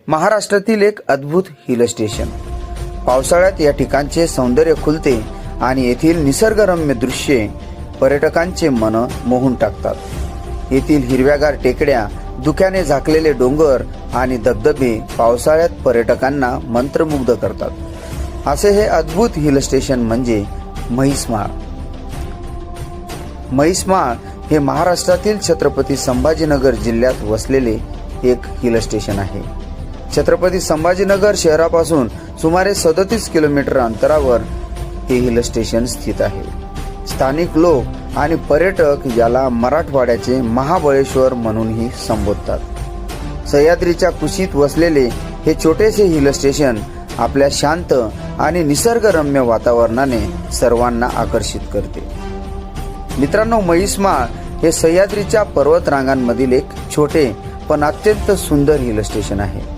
महाराष्ट्रातील एक अद्भुत हिल स्टेशन। पावसाळ्यात या ठिकाणचे सौंदर्य खुलते आणि येथील निसर्गरम्य दृश्ये पर्यटकांचे मन मोहून टाकतात। येथील हिरव्यागार टेकड्या, धुक्याने झाकलेले डोंगर आणि धबधबे पावसाळ्यात पर्यटकांना मंत्रमुग्ध करतात। असे हे अद्भुत हिल स्टेशन म्हणजे महिसमाळ। महिसमाळ हे महाराष्ट्रातील छत्रपती संभाजीनगर जिल्ह्यात वसलेले एक हिल स्टेशन आहे। छत्रपती संभाजीनगर शहरापासून सुमारे 37 किलोमीटर अंतरावर हे हिल स्टेशन स्थित आहे। स्थानिक लोक आणि पर्यटक याला मराठवाड्याचे महाबळेश्वर म्हणूनही संबोधतात। सह्याद्रीच्या कुशीत वसलेले हे छोटेसे हिल स्टेशन आपल्या शांत आणि निसर्गरम्य वातावरणाने सर्वांना आकर्षित करते। मित्रांनो, महिसमाळ हे सह्याद्रीच्या पर्वतरांगांमधील एक छोटे पण अत्यंत सुंदर हिल स्टेशन आहे।